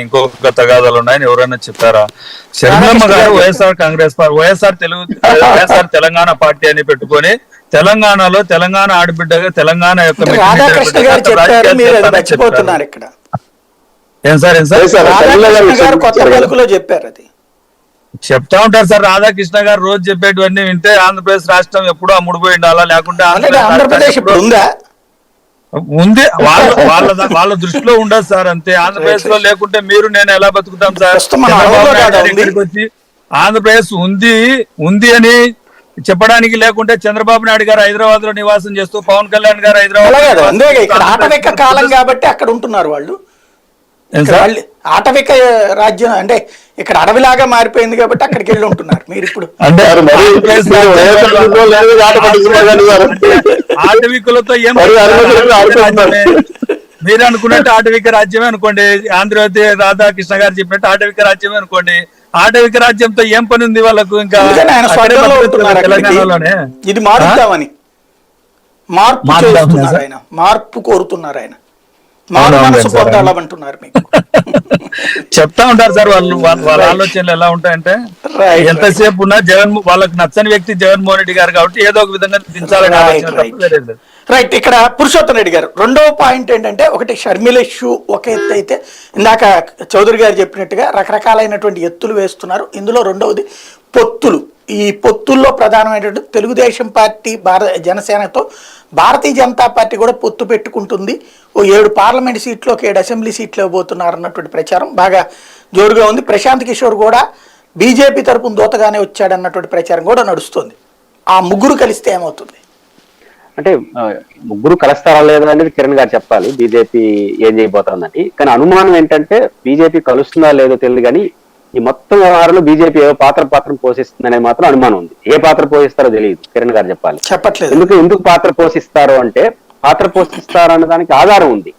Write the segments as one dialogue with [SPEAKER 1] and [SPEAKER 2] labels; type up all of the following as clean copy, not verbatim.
[SPEAKER 1] ఇంకొక తగాదాలు ఉన్నాయని ఎవరైనా చెప్పారా? శర్మిలమ్మ గారు వైఎస్ఆర్ తెలంగాణ పార్టీ అని పెట్టుకొని తెలంగాణలో తెలంగాణ ఆడబిడ్డగా తెలంగాణ యొక్క
[SPEAKER 2] రాధాకృష్ణ గారు చెప్పారు, మీరు అది మర్చిపోతున్నారు ఇక్కడ.
[SPEAKER 1] ఏం సార్
[SPEAKER 2] కొత్త పలుకులో చెప్పారు, అది
[SPEAKER 1] చెప్తా ఉంటారు సార్. రాధాకృష్ణ గారు రోజు చెప్పేటివన్నీ వింటే ఆంధ్రప్రదేశ్ రాష్ట్రం ఎప్పుడూ అమ్ముడుపోయి ఉండాలా, లేకుంటే
[SPEAKER 2] ఆంధ్రప్రదేశ్ ఇప్పుడు ఉందా?
[SPEAKER 1] ఉంది, వాళ్ళ దృష్టిలో ఉండదు సార్, అంతే. ఆంధ్రప్రదేశ్ లో లేకుంటే మీరు నేను ఎలా బతుకుతాం సార్? ఇక్కడికి వచ్చి ఆంధ్రప్రదేశ్ ఉంది అని చెప్పడానికి లేకుంటే చంద్రబాబు నాయుడు గారు హైదరాబాద్ లో నివాసం చేస్తూ పవన్ కళ్యాణ్ గారు హైదరాబాద్
[SPEAKER 2] ఇక్కడ ఆటవిక కాలం కాబట్టి అక్కడ ఉంటున్నారు వాళ్ళు. ఆటవిక రాజ్యం అంటే ఇక్కడ అడవిలాగా మారిపోయింది కాబట్టి అక్కడికి వెళ్ళి ఉంటున్నారు. మీరు ఇప్పుడు
[SPEAKER 1] ఆటవికులతో ఏం మీరు అనుకున్నట్టు ఆటవిక రాజ్యమే అనుకోండి, ఆంధ్రప్రదేశ్ రాధాకృష్ణ గారు చెప్పినట్టు ఆటవిక రాజ్యమే అనుకోండి. ఆటవిక రాజ్యంతో ఏం పని ఉంది వాళ్ళకు? ఇంకా తెలంగాణలోనే
[SPEAKER 2] ఇది మారుద్దామని మార్పు కోరుతున్నారు ఆయన.
[SPEAKER 1] చెప్తా ఉంటారు సార్ వాళ్ళ ఆలోచనలు ఎలా ఉంటాయంటే, ఎంతసేపు ఉన్నా వాళ్ళకి నచ్చని వ్యక్తి జగన్మోహన్ రెడ్డి గారు కాబట్టి ఏదో ఒక విధంగా దించాలని ఆలోచన.
[SPEAKER 2] రైట్. ఇక్కడ పురుషోత్తం రెడ్డి గారు రెండవ పాయింట్ ఏంటంటే, ఒకటి షర్మిల ఇష్యూ ఒక ఎత్తు అయితే, ఇందాక చౌదరి గారు చెప్పినట్టుగా రకరకాలైనటువంటి ఎత్తులు వేస్తున్నారు. ఇందులో రెండవది పొత్తులు. ఈ పొత్తుల్లో ప్రధానమైనటువంటి తెలుగుదేశం పార్టీ జనసేనతో భారతీయ జనతా పార్టీ కూడా పొత్తు పెట్టుకుంటుంది. 7 పార్లమెంట్ సీట్లు, 7 అసెంబ్లీ సీట్లు ఇవ్వబోతున్నారు అన్నటువంటి ప్రచారం బాగా జోరుగా ఉంది. ప్రశాంత్ కిషోర్ కూడా బీజేపీ తరపున దూతగానే వచ్చాడన్నటువంటి ప్రచారం కూడా నడుస్తుంది. ఆ ముగ్గురు కలిస్తే ఏమవుతుంది
[SPEAKER 3] అంటే, ముగ్గురు కలుస్తారా లేదా అనేది కిరణ్ గారు చెప్పాలి, బీజేపీ ఏం చేయబోతుందని. కానీ అనుమానం ఏంటంటే, బీజేపీ కలుస్తుందా లేదో తెలియదు, కానీ ఈ మొత్తం వ్యవహారంలో బీజేపీ ఏ పాత్ర పోషిస్తుంది అనేది మాత్రం అనుమానం ఉంది. ఏ పాత్ర పోషిస్తారో తెలియదు, కిరణ్ గారు చెప్పాలి.
[SPEAKER 2] చెప్పట్లేదు.
[SPEAKER 3] ఎందుకు పాత్ర పోషిస్తారో అంటే, పాత్ర పోషిస్తారు అన్న దానికి ఆధారం ఉంది.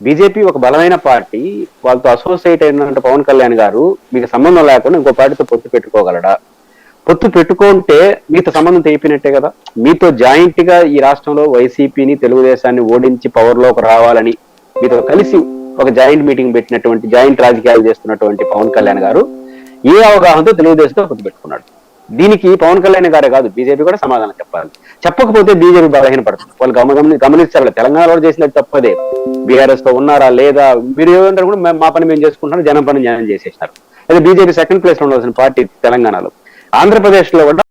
[SPEAKER 3] బీజేపీ ఒక బలమైన పార్టీ, వాళ్ళతో అసోసియేట్ అయిన పవన్ కళ్యాణ్ గారు మీకు సంబంధం లేకుండా ఇంకో పార్టీతో పొత్తు పెట్టుకోగలడా? పొత్తు పెట్టుకుంటే మీతో సంబంధం తెగిపోయినట్టే కదా. మీతో జాయింట్ గా ఈ రాష్ట్రంలో వైసీపీని, తెలుగుదేశాన్ని ఓడించి పవర్ లోకి రావాలని మీతో కలిసి ఒక జాయింట్ మీటింగ్ పెట్టినటువంటి, జాయింట్ రాజకీయాలు చేస్తున్నటువంటి పవన్ కళ్యాణ్ గారు ఏ అవగాహనతో తెలుగుదేశంతో పొత్తు పెట్టుకున్నాడు? దీనికి పవన్ కళ్యాణ్ గారే కాదు, బీజేపీ కూడా సమాధానం చెప్పాలి. చెప్పకపోతే బీజేపీ బలహీనపడుతుంది. వాళ్ళు గమనించాలి. తెలంగాణలో చేసినట్టు తప్పదే. బీఆర్ఎస్ తో ఉన్నారా లేదా, మీరు ఏమంటారు కూడా మా పని మేము చేసుకుంటున్నాం, జనం పని జనం చేసేసినారు. అయితే బీజేపీ సెకండ్ ప్లేస్ లో ఉండాల్సిన పార్టీ తెలంగాణలో. ఆంధ్రప్రదేశ్ లో కూడా